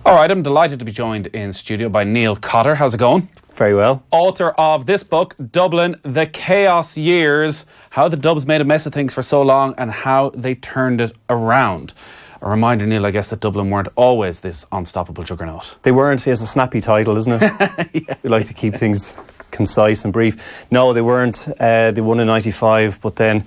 All right, I'm delighted to be joined in studio by Neil Cotter. How's it going? Very well. Author of this book, Dublin, The Chaos Years, How the Dubs Made a Mess of Things for So Long and How They Turned It Around. A reminder, Neil, I guess, that Dublin weren't always this unstoppable juggernaut. They weren't. It's a snappy title, isn't it? Yeah. We like to keep things concise and brief. No, they weren't. They won in 95, but then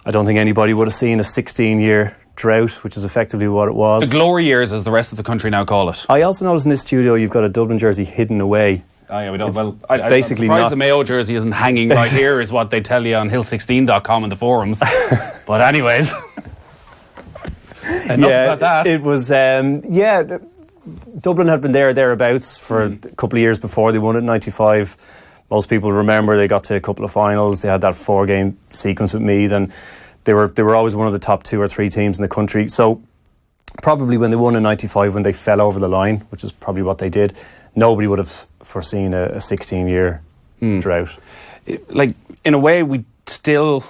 I don't think anybody would have seen a 16-year drought, which is effectively what it was. The glory years, as the rest of the country now call it. I also noticed in this studio you've got a Dublin jersey hidden away. Oh yeah, we don't. Basically I'm surprised not. the Mayo jersey isn't hanging right here, is what they tell you on hill16.com in the forums. But anyways, enough about that. It was. Dublin had been thereabouts for a couple of years before they won it in 95. Most people remember they got to a couple of finals. They had that 4-game sequence with Meath, and they were always one of the top 2 or 3 teams in the country. So probably when they won in 95, when they fell over the line, which is probably what they did, nobody would have foreseen a 16-year drought. Like, in a way, we still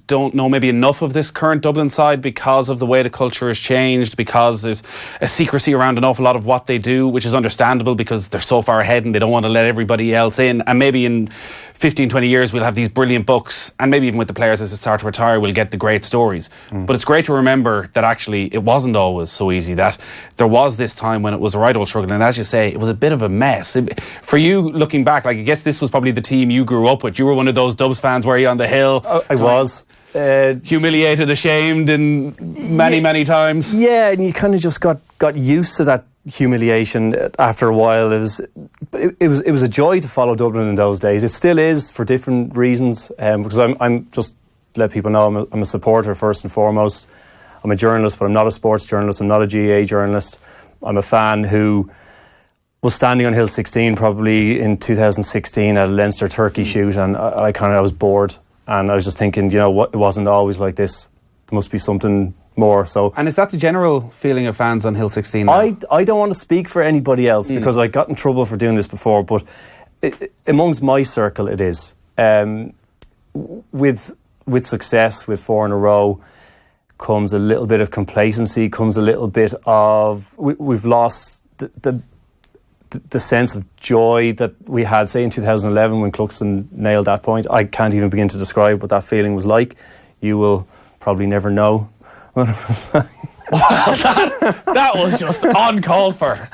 don't know maybe enough of this current Dublin side because of the way the culture has changed, because there's a secrecy around an awful lot of what they do, which is understandable because they're so far ahead and they don't want to let everybody else in. And maybe in 15, 20 years we'll have these brilliant books, and maybe even with the players as they start to retire we'll get the great stories. But it's great to remember that actually it wasn't always so easy, that there was this time when it was a right old struggle, and as you say, it was a bit of a mess. For you, looking back, like, I guess this was probably the team you grew up with. You were one of those Dubs fans, were you, on the hill? I was. Humiliated, ashamed, and many times. Yeah, and you kind of just got used to that humiliation after a while. It was a joy to follow Dublin in those days. It still is, for different reasons. Because I'm just to let people know I'm a supporter first and foremost. I'm a journalist, but I'm not a sports journalist. I'm not a GAA journalist. I'm a fan who was standing on Hill 16 probably in 2016 at a Leinster Turkey shoot, and I was bored. And I was just thinking, what? It wasn't always like this. There must be something more. So, and is that the general feeling of fans on Hill 16 now? I don't want to speak for anybody else because I got in trouble for doing this before, but amongst my circle it is. With success, with 4 in a row, comes a little bit of complacency, comes a little bit of... We've lost the sense of joy that we had, say, in 2011 when Cluxton nailed that point. I can't even begin to describe what that feeling was like. You will probably never know what it was like. That was just uncalled for.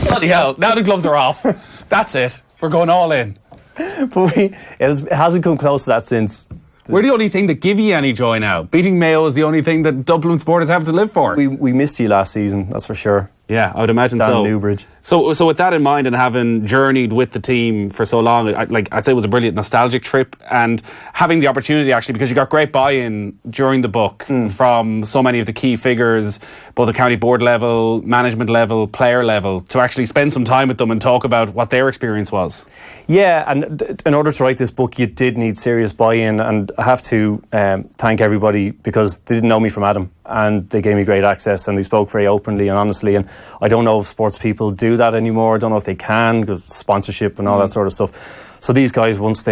Bloody hell, now the gloves are off. That's it. We're going all in. But it hasn't come close to that since. We're the only thing that give you any joy now. Beating Mayo is the only thing that Dublin supporters have to live for. We missed you last season, that's for sure. Yeah, I would imagine Dan so. Newbridge. So with that in mind, and having journeyed with the team for so long, I'd say it was a brilliant nostalgic trip, and having the opportunity, actually, because you got great buy-in during the book from so many of the key figures, both at county board level, management level, player level, to actually spend some time with them and talk about what their experience was. Yeah, and in order to write this book, you did need serious buy-in, and I have to thank everybody, because they didn't know me from Adam, and they gave me great access, and they spoke very openly and honestly, and I don't know if sports people do that anymore. I don't know if they can, because sponsorship and all that sort of stuff. So these guys, once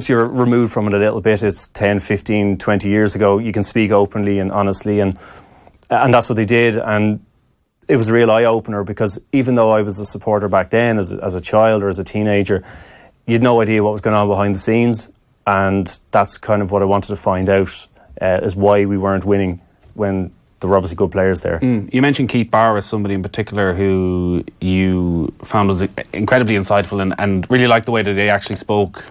you're removed from it a little bit, it's 10, 15, 20 years ago, you can speak openly and honestly, and that's what they did. And it was a real eye-opener, because even though I was a supporter back then as a child or as a teenager, you had no idea what was going on behind the scenes, and that's kind of what I wanted to find out, is why we weren't winning when there were obviously good players there. You mentioned Keith Barr as somebody in particular who you found was incredibly insightful and really liked the way that they actually spoke.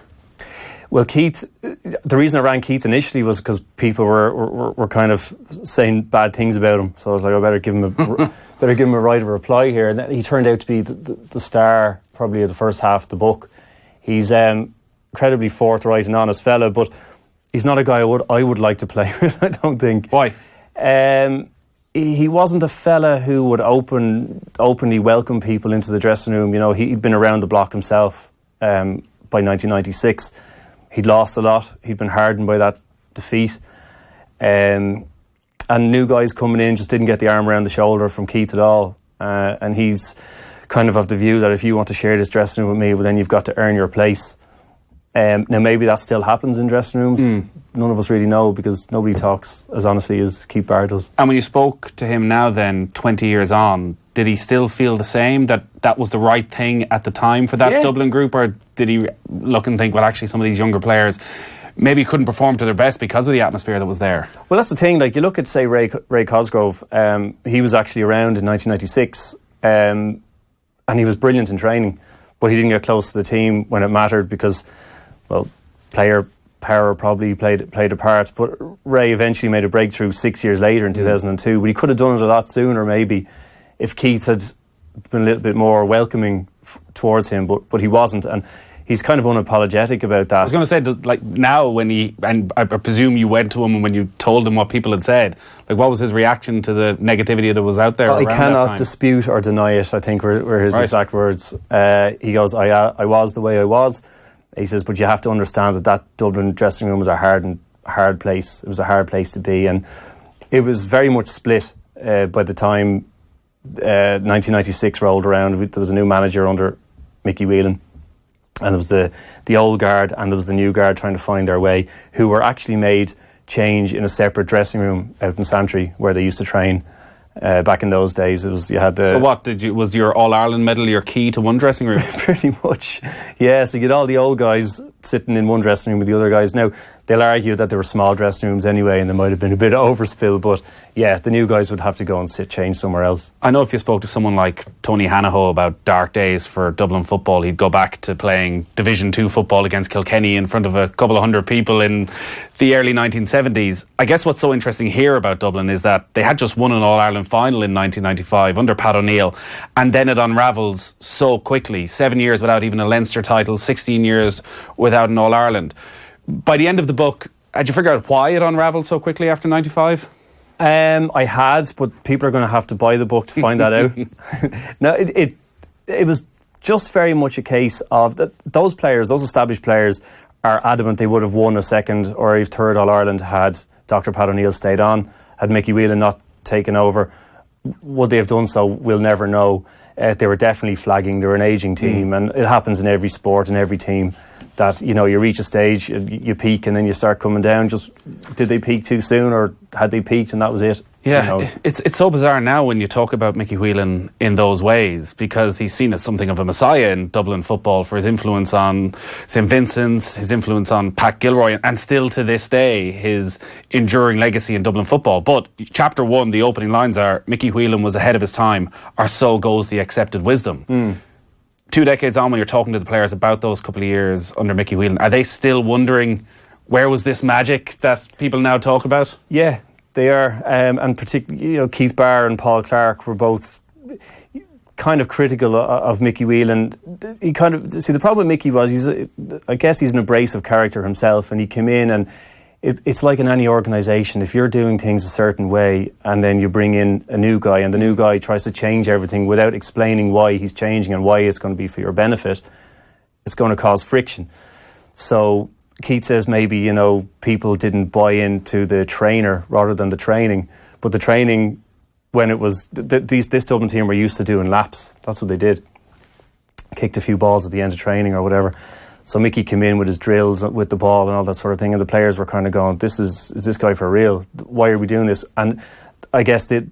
Well, Keith, the reason I ran Keith initially was because people were kind of saying bad things about him. So I was like, I better give him a right of reply here. And he turned out to be the star probably of the first half of the book. He's incredibly forthright and honest fella, but he's not a guy I would like to play with, I don't think. Why? He wasn't a fella who would openly welcome people into the dressing room. He'd been around the block himself by 1996. He'd lost a lot. He'd been hardened by that defeat. And new guys coming in just didn't get the arm around the shoulder from Keith at all. And he's kind of the view that if you want to share this dressing room with me, well, then you've got to earn your place. Now maybe that still happens in dressing rooms. None of us really know, because nobody talks as honestly as Keith Barr does. And when you spoke to him now then, 20 years on, did he still feel the same, that that was the right thing at the time for that Dublin group? Or did he look and think, well, actually some of these younger players maybe couldn't perform to their best because of the atmosphere that was there? Well, that's the thing. Like, you look at, say, Ray Cosgrove. He was actually around in 1996, and he was brilliant in training, but he didn't get close to the team when it mattered because, well, player power probably played a part. But Ray eventually made a breakthrough 6 years later in 2002. But he could have done it a lot sooner, maybe, if Keith had been a little bit more welcoming towards him. But he wasn't, and he's kind of unapologetic about that. I was going to say, like, now when and I presume you went to him when you told him what people had said, like, what was his reaction to the negativity that was out there? I cannot dispute or deny it, I think were his exact words. He goes, I was the way I was. He says, but you have to understand that Dublin dressing room was a hard place. It was a hard place to be, and it was very much split by the time 1996 rolled around. There was a new manager under Mickey Whelan, and there was the old guard and there was the new guard trying to find their way, who were actually made change in a separate dressing room out in Santry where they used to train. Back in those days, it was you had the. So what was your All Ireland medal your key to one dressing room? Pretty much, yeah. So you get all the old guys sitting in one dressing room with the other guys. Now they'll argue that there were small dressing rooms anyway, and there might have been a bit of overspill. But yeah, the new guys would have to go and change somewhere else. I know if you spoke to someone like Tony Hanaho about dark days for Dublin football, he'd go back to playing Division 2 football against Kilkenny in front of a couple of hundred people in the early 1970s. I guess what's so interesting here about Dublin is that they had just won an All-Ireland final in 1995 under Pat O'Neill, and then it unravels so quickly. 7 years without even a Leinster title, 16 years without an All-Ireland. By the end of the book, had you figured out why it unravelled so quickly after 95? I had, but people are going to have to buy the book to find that out. No, it was just very much a case of that those players, those established players, are adamant they would have won a second or a third All-Ireland had Dr. Pat O'Neill stayed on, had Mickey Whelan not taken over. Would they have done so? We'll never know. They were definitely flagging. They were an ageing team, and it happens in every sport and every team that, you know, you reach a stage, you peak, and then you start coming down. Just did they peak too soon, or had they peaked and that was it? Yeah, it's so bizarre now when you talk about Mickey Whelan in those ways, because he's seen as something of a messiah in Dublin football for his influence on St Vincent's, his influence on Pat Gilroy, and still to this day his enduring legacy in Dublin football. But chapter 1, the opening lines are, Mickey Whelan was ahead of his time, or so goes the accepted wisdom. 2 decades on, when you're talking to the players about those couple of years under Mickey Whelan, are they still wondering where was this magic that people now talk about? Yeah, they are, and particularly, you know, Keith Barr and Paul Clark were both kind of critical of Mickey Whelan. He kind of, see, the problem with Mickey was I guess he's an abrasive character himself, and he came in, and it's like in any organisation, if you're doing things a certain way and then you bring in a new guy and the new guy tries to change everything without explaining why he's changing and why it's going to be for your benefit, it's going to cause friction. So Keith says maybe, you know, people didn't buy into the trainer rather than the training, but the training, when it was this Dublin team were used to doing laps, that's what they did, kicked a few balls at the end of training or whatever. So Mickey came in with his drills with the ball and all that sort of thing, and the players were kind of going, is this guy for real? Why are we doing this? And I guess the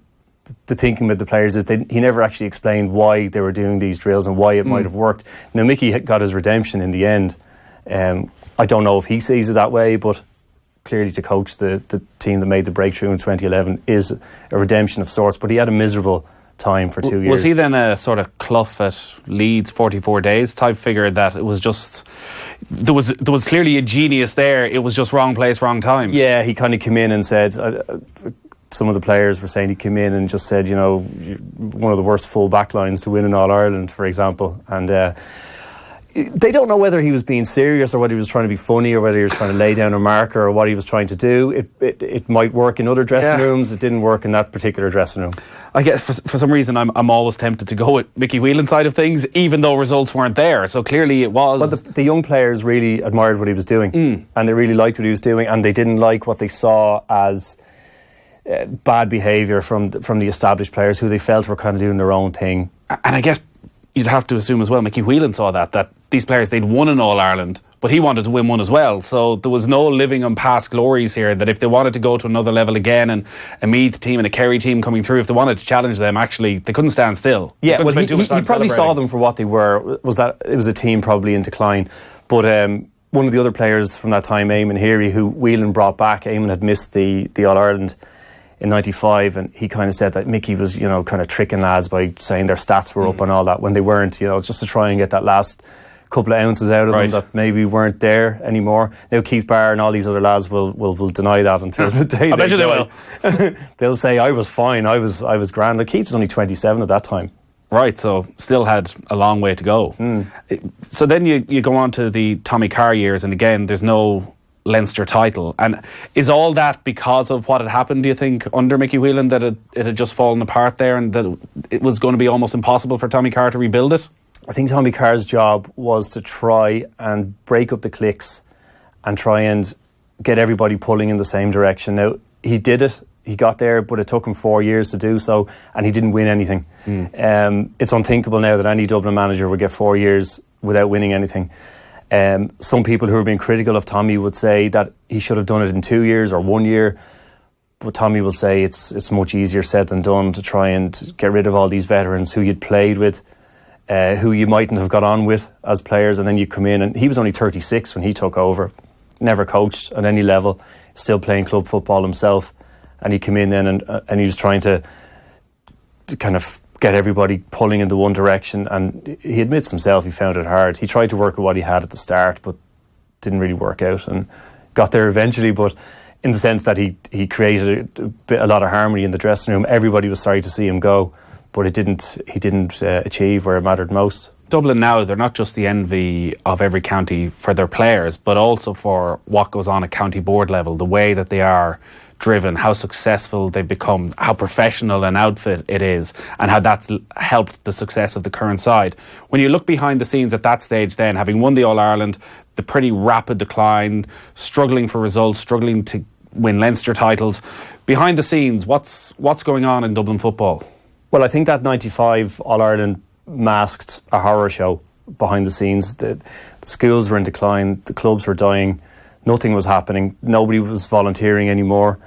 thinking with the players is he never actually explained why they were doing these drills and why it might have worked. Now, Mickey got his redemption in the end. I don't know if he sees it that way, but clearly to coach the team that made the breakthrough in 2011 is a redemption of sorts, but he had a miserable time for 2 years. Was he then a sort of Clough at Leeds 44 days type figure, that it was just there was clearly a genius there, it was just wrong place, wrong time? Yeah, he kind of came in and said, some of the players were saying he came in and just said, you know, you're one of the worst full back lines to win in All-Ireland, for example, and they don't know whether he was being serious or whether he was trying to be funny or whether he was trying to lay down a marker or what he was trying to do. It might work in other dressing rooms. It didn't work in that particular dressing room. I guess for some reason I'm always tempted to go with Mickey Whelan's side of things, even though results weren't there. So clearly it was. Well, the young players really admired what he was doing, and they really liked what he was doing, and they didn't like what they saw as bad behaviour from the established players who they felt were kind of doing their own thing. And I guess you'd have to assume as well, Mickey Whelan saw that these players, they'd won an All-Ireland, but he wanted to win one as well. So there was no living on past glories here, that if they wanted to go to another level again, and a Meath team and a Kerry team coming through, if they wanted to challenge them, actually, they couldn't stand still. Yeah, well, he probably saw them for what they were. Was that it was a team probably in decline. But one of the other players from that time, Eamon Heary, who Whelan brought back, Eamon had missed the All-Ireland in 95, and he kind of said that Mickey was, kind of tricking lads by saying their stats were up and all that when they weren't, just to try and get that last couple of ounces out of them that maybe weren't there anymore. Now Keith Barr and all these other lads will deny that until the day I bet you they will. They'll say I was fine, I was grand. Like, Keith was only 27 at that time. Right, so still had a long way to go. So then you go on to the Tommy Carr years, and again there's no Leinster title. And is all that because of what had happened, do you think, under Mickey Whelan, that it had just fallen apart there, and that it was going to be almost impossible for Tommy Carr to rebuild it? I think Tommy Carr's job was to try and break up the cliques and try and get everybody pulling in the same direction. Now, he did it. He got there, but it took him 4 years to do so, and he didn't win anything. It's unthinkable now that any Dublin manager would get 4 years without winning anything. Some people who are being critical of Tommy would say that he should have done it in 2 years or 1 year, but Tommy will say it's much easier said than done to try and get rid of all these veterans who you'd played with, who you mightn't have got on with as players, and then you come in, and he was only 36 when he took over, never coached at any level, still playing club football himself, and he came in then and he was trying to kind of get everybody pulling in the one direction, and he admits himself he found it hard. He tried to work with what he had at the start, but didn't really work out, and got there eventually, but in the sense that he created a lot of harmony in the dressing room. Everybody was sorry to see him go, but he didn't achieve where it mattered most. Dublin now, they're not just the envy of every county for their players, but also for what goes on at county board level, the way that they are driven, how successful they've become, how professional an outfit it is, and how that's helped the success of the current side. When you look behind the scenes at that stage then, having won the All-Ireland, the pretty rapid decline, struggling for results, struggling to win Leinster titles, behind the scenes, what's going on in Dublin football? Well, I think that 95 All-Ireland masked a horror show behind the scenes. The schools were in decline, the clubs were dying, nothing was happening, nobody was volunteering anymore.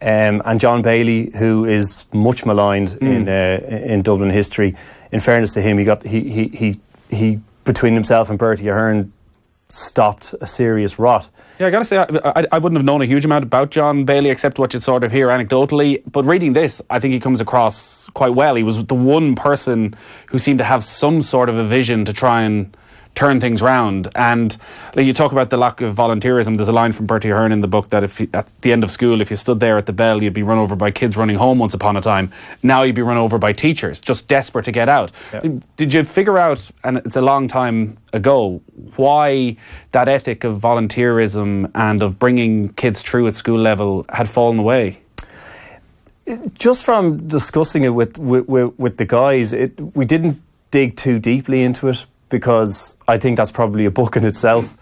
And John Bailey, who is much maligned in Dublin history, in fairness to him, he between himself and Bertie Ahern stopped a serious rot. Yeah, I got to say, I wouldn't have known a huge amount about John Bailey, except what you'd sort of hear anecdotally. But reading this, I think he comes across quite well. He was the one person who seemed to have some sort of a vision to try and turn things round. And like, you talk about the lack of volunteerism. There's a line from Bertie Ahern in the book that if at the end of school, if you stood there at the bell, you'd be run over by kids running home once upon a time. Now you'd be run over by teachers, just desperate to get out. Yeah. Did you figure out, and it's a long time ago, why that ethic of volunteerism and of bringing kids through at school level had fallen away? Just from discussing it with the guys, we didn't dig too deeply into it, because I think that's probably a book in itself.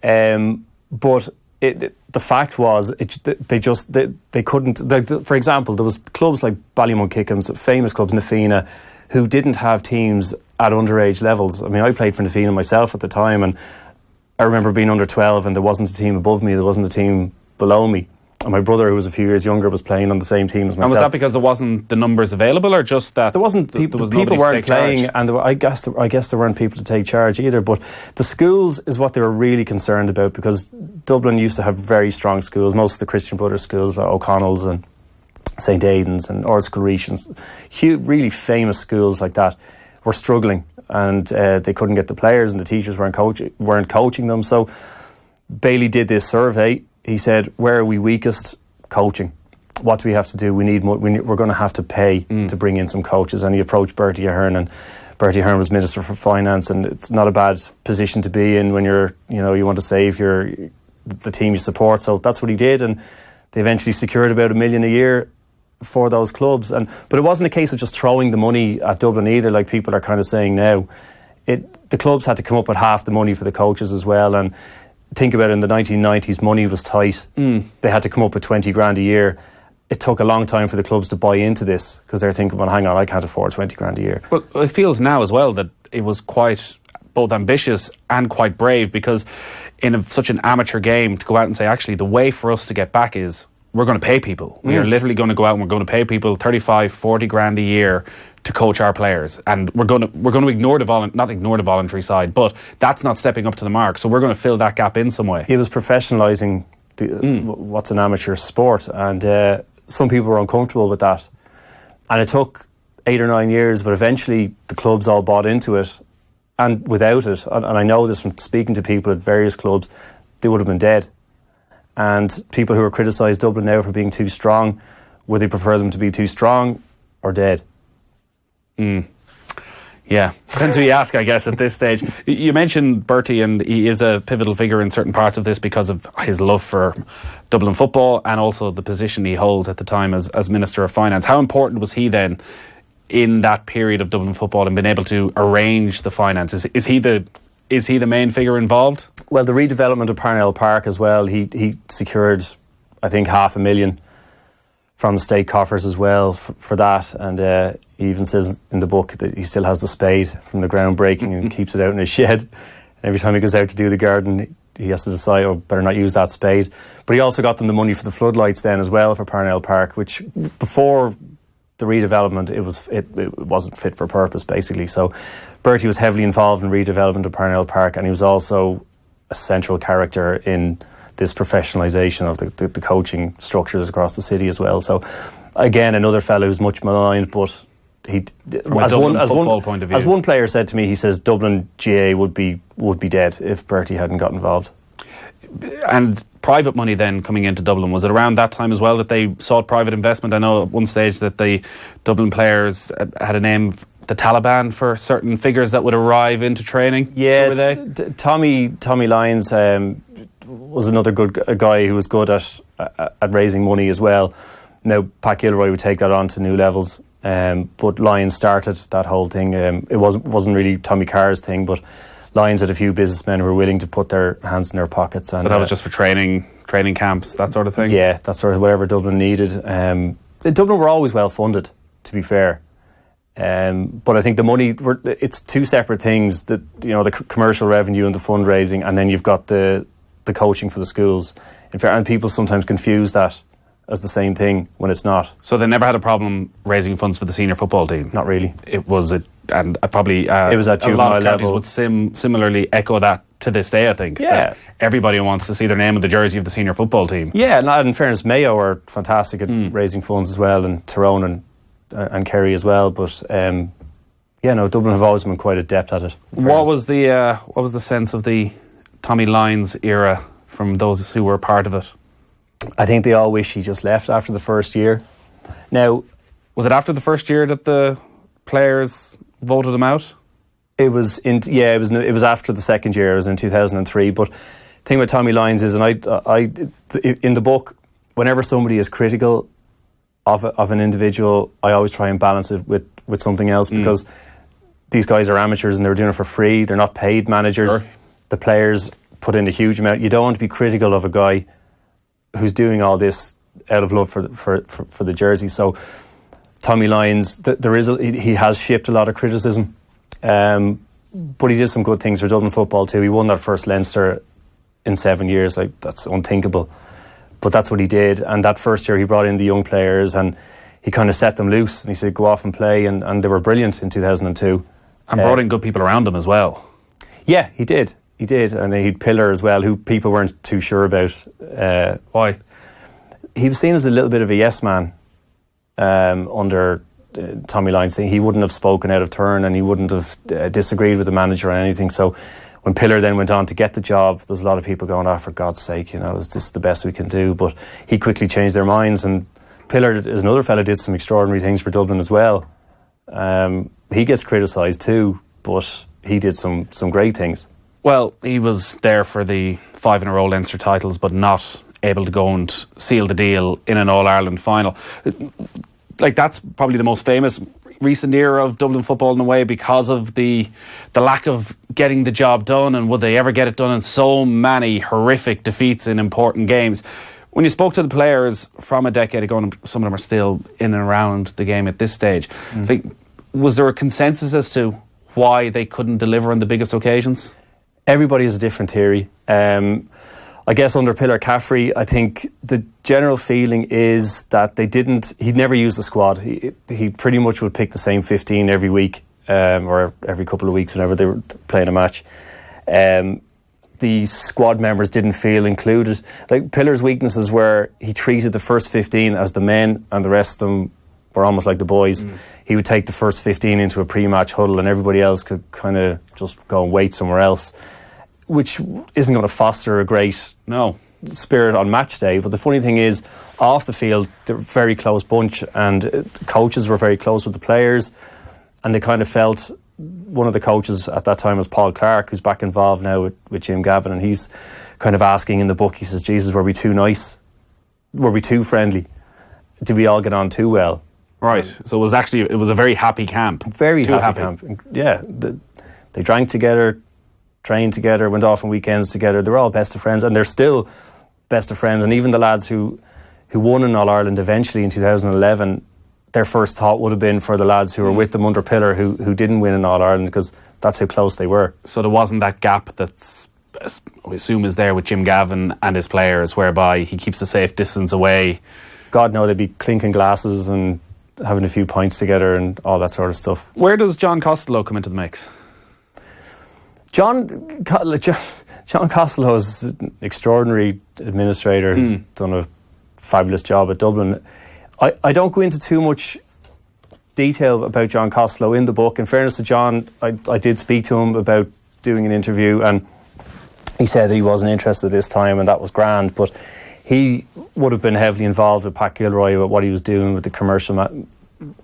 But the fact was, they couldn't. For example, there was clubs like Ballymun-Kickham's, famous clubs, Nafina, who didn't have teams at underage levels. I mean, I played for Nafina myself at the time, and I remember being under 12, and there wasn't a team above me, there wasn't a team below me. And my brother, who was a few years younger, was playing on the same team as myself. And was that because there wasn't the numbers available, or just that there wasn't people weren't playing, charge? And I guess there weren't people to take charge either. But the schools is what they were really concerned about, because Dublin used to have very strong schools. Most of the Christian Brothers schools, like O'Connell's and St Aidan's and Ordscoil Regions, really famous schools like that, were struggling, and they couldn't get the players, and the teachers weren't coaching them. So Bailey did this survey. He said, where are we weakest? Coaching. What do we have to do? We're going to have to pay to bring in some coaches. And he approached Bertie Ahern, and Bertie Ahern was Minister for Finance, and it's not a bad position to be in when you want to save the team you support. So that's what he did, and they eventually secured about $1 million a year for those clubs. But it wasn't a case of just throwing the money at Dublin either, like people are kind of saying now. The clubs had to come up with half the money for the coaches as well, and think about it, in the 1990s, money was tight. They had to come up with 20 grand a year. It took a long time for the clubs to buy into this, because they're thinking, well, hang on, I can't afford 20 grand a year. Well, it feels now as well that it was quite both ambitious and quite brave, because in such an amateur game, to go out and say, actually, the way for us to get back is we're going to pay people. We are literally going to go out and we're going to pay people 35, 40 grand a year to coach our players, and we're going to ignore not ignore the voluntary side, but that's not stepping up to the mark. So we're going to fill that gap in some way. It was professionalising what's an amateur sport, and some people were uncomfortable with that, and it took 8 or 9 years, but eventually the clubs all bought into it, and without it, and I know this from speaking to people at various clubs, they would have been dead. And people who are criticised Dublin now for being too strong, would they prefer them to be too strong or dead? Yeah, depends who you ask, I guess, at this stage. You mentioned Bertie, and he is a pivotal figure in certain parts of this because of his love for Dublin football and also the position he holds at the time as Minister of Finance. How important was he then in that period of Dublin football and being able to arrange the finances? Is he the main figure involved? Well, the redevelopment of Parnell Park as well, he secured, I think, $500,000 from the state coffers as well for that, and he even says in the book that he still has the spade from the groundbreaking and keeps it out in his shed. And every time he goes out to do the garden, he has to decide, better not use that spade. But he also got them the money for the floodlights then as well for Parnell Park, which before the redevelopment, it wasn't fit for purpose, basically. So Bertie was heavily involved in redevelopment of Parnell Park, and he was also a central character in this professionalisation of the coaching structures across the city as well. So again, another fellow who's much maligned, but he, as one player said to me, he says Dublin GAA would be dead if Bertie hadn't got involved. And private money then coming into Dublin, was it around that time as well that they sought private investment? I know at one stage that the Dublin players had a name, the Taliban, for certain figures that would arrive into training. Yeah, Tommy Lyons was another good guy who was good at raising money as well. Now Pat Gilroy would take that on to new levels, but Lyons started that whole thing. It wasn't really Tommy Carr's thing, but Lyons had a few businessmen who were willing to put their hands in their pockets. And, so that was just for training camps, that sort of thing? Yeah, that sort of whatever Dublin needed. Dublin were always well funded, to be fair. But I think the money, it's two separate things, that, you know, the commercial revenue and the fundraising, and then you've got the coaching for the schools. And people sometimes confuse that as the same thing when it's not. So they never had a problem raising funds for the senior football team? Not really. It was it was at juvenile a lot of counties level. would similarly echo that to this day, I think. Yeah. Everybody wants to see their name on the jersey of the senior football team. Yeah, and in fairness, Mayo are fantastic at raising funds as well, and Tyrone and Kerry as well. But Dublin have always been quite adept at it. What was the sense of the Tommy Lyons era from those who were part of it? I think they all wish he just left after the first year. Now, was it after the first year that the players voted him out? It was after the second year. It was in 2003. But the thing with Tommy Lyons is, and I in the book, whenever somebody is critical of an individual, I always try and balance it with something else, because these guys are amateurs and they're doing it for free. They're not paid managers. Sure. The players put in a huge amount. You don't want to be critical of a guy who's doing all this out of love for the jersey. So Tommy Lyons, he has shipped a lot of criticism, but he did some good things for Dublin football too. He won that first Leinster in 7 years. Like, that's unthinkable, but that's what he did. And that first year he brought in the young players and he kind of set them loose, and he said go off and play, and they were brilliant in 2002. And brought in good people around him as well. Yeah, he did, and he'd Pillar as well, who people weren't too sure about. Why? He was seen as a little bit of a yes man under Tommy Lyons' thing. He wouldn't have spoken out of turn, and he wouldn't have disagreed with the manager or anything. So when Pillar then went on to get the job, there's a lot of people going, for God's sake, is this the best we can do? But he quickly changed their minds, and Pillar, as another fella, did some extraordinary things for Dublin as well. He gets criticised too, but he did some great things. Well, he was there for the 5 in a row Leinster titles, but not able to go and seal the deal in an All-Ireland final. Like, that's probably the most famous recent era of Dublin football in a way, because of the lack of getting the job done, and would they ever get it done, in so many horrific defeats in important games. When you spoke to the players from a decade ago, and some of them are still in and around the game at this stage, was there a consensus as to why they couldn't deliver on the biggest occasions? Everybody has a different theory. I guess under Pillar Caffrey, I think the general feeling is that he'd never use the squad. He pretty much would pick the same 15 every week, or every couple of weeks whenever they were playing a match. The squad members didn't feel included. Like, Pillar's weaknesses were he treated the first 15 as the men and the rest of them were almost like the boys. He would take the first 15 into a pre-match huddle and everybody else could kind of just go and wait somewhere else, which isn't going to foster a great spirit on match day. But the funny thing is, off the field, they're a very close bunch, and the coaches were very close with the players, and they kind of felt, one of the coaches at that time was Paul Clark, who's back involved now with Jim Gavin, and he's kind of asking in the book, he says, Jesus, were we too nice? Were we too friendly? Did we all get on too well? Right, so it was a very happy camp. Very happy camp. Yeah, they drank together, trained together, went off on weekends together. They were all best of friends, and they're still best of friends. And even the lads who won in All-Ireland eventually in 2011, their first thought would have been for the lads who were with them under Pillar who didn't win in All-Ireland, because that's how close they were. So there wasn't that gap that's, we assume, is there with Jim Gavin and his players, whereby he keeps a safe distance away. God, no, they'd be clinking glasses and having a few pints together and all that sort of stuff. Where does John Costello come into the mix? John Costello is an extraordinary administrator. He's done a fabulous job at Dublin. I don't go into too much detail about John Costello in the book. In fairness to John, I did speak to him about doing an interview, and he said he wasn't interested this time, and that was grand. But he would have been heavily involved with Pat Gilroy with what he was doing with the commercial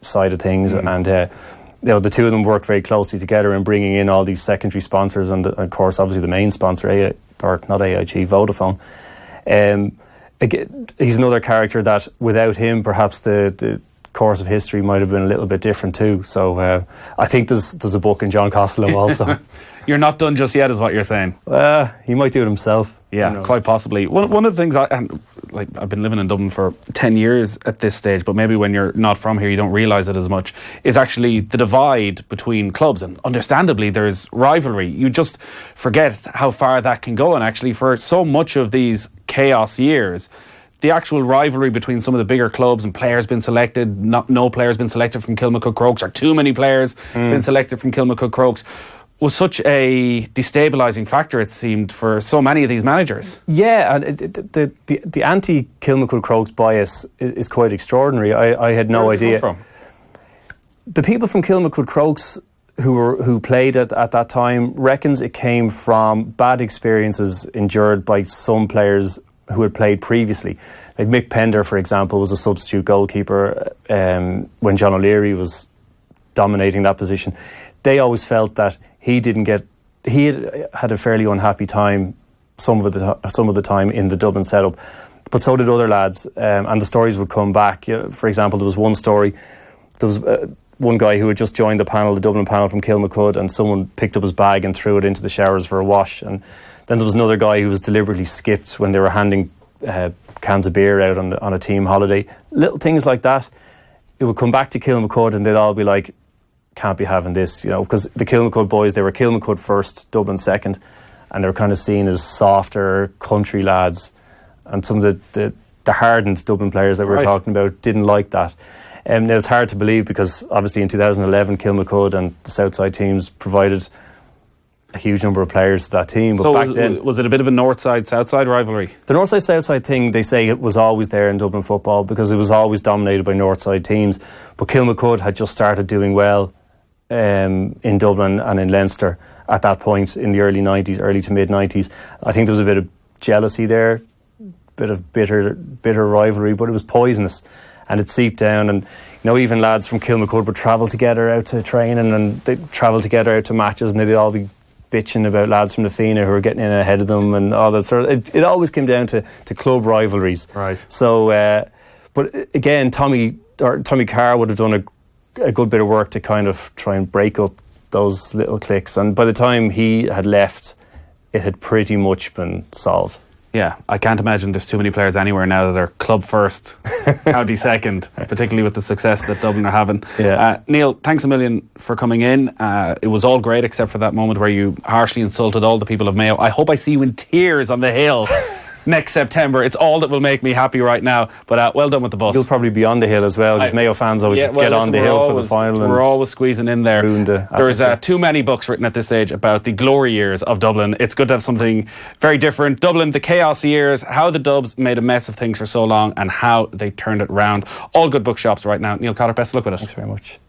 side of things, and the two of them worked very closely together in bringing in all these secondary sponsors, and of course, obviously, the main sponsor, Vodafone. Again, he's another character that, without him, perhaps the course of history might have been a little bit different too. So I think there's a book in John Costello also. You're not done just yet, is what you're saying. He might do it himself. Yeah, quite possibly. One of the things, I've been living in Dublin for 10 years at this stage, but maybe when you're not from here you don't realise it as much, is actually the divide between clubs. And understandably there's rivalry. You just forget how far that can go. And actually, for so much of these chaos years, the actual rivalry between some of the bigger clubs and players been selected, no players been selected from Kilmacud Crokes, or too many players been selected from Kilmacud Crokes, was such a destabilising factor, it seemed, for so many of these managers. Yeah, and the anti-Kilmacud Crokes bias is quite extraordinary. I had no idea. Where does it come from? The people from Kilmacud Crokes who played at that time reckons it came from bad experiences endured by some players who had played previously. Like Mick Pender, for example, was a substitute goalkeeper when John O'Leary was dominating that position. They always felt that he had a fairly unhappy time some of the time in the Dublin setup, but so did other lads, and the stories would come back. For example, there was one story, there was one guy who had just joined the Dublin panel from Kilmacud, and someone picked up his bag and threw it into the showers for a wash. And then there was another guy who was deliberately skipped when they were handing cans of beer out on a team holiday. Little things like that. It would come back to Kilmacud and they'd all be like, can't be having this, because the Kilmacud boys, they were Kilmacud first, Dublin second, and they were kind of seen as softer country lads, and some of the hardened Dublin players that we were talking about didn't like that. Now it's hard to believe, because obviously in 2011 Kilmacud and the Southside teams provided a huge number of players to that team. But so back then, was it a bit of a Northside-Southside rivalry? The Northside-Southside thing, they say it was always there in Dublin football, because it was always dominated by Northside teams. But Kilmacud had just started doing well in Dublin and in Leinster at that point in the early to mid 90s. I think there was a bit of jealousy there, bit of bitter rivalry, but it was poisonous, and it seeped down. And even lads from Kilmacud would travel together out to training, and they'd travel together out to matches, and they'd all be bitching about lads from the Fina who were getting in ahead of them and all that sort of. It always came down to club rivalries. Right. So, but again, Tommy Carr would have done a good bit of work to kind of try and break up those little cliques. And by the time he had left, it had pretty much been solved. Yeah, I can't imagine there's too many players anywhere now that are club first, county second, particularly with the success that Dublin are having. Yeah. Neil, thanks a million for coming in. It was all great except for that moment where you harshly insulted all the people of Mayo. I hope I see you in tears on the hill next September. It's all that will make me happy right now. But well done with the bus. You'll probably be on the hill as well, because Mayo fans always get on the hill for the final. We're always squeezing in there. There's too many books written at this stage about the glory years of Dublin. It's good to have something very different. Dublin, the chaos years, how the Dubs made a mess of things for so long and how they turned it round. All good bookshops right now. Neil Cotter, best of luck with it. Thanks very much.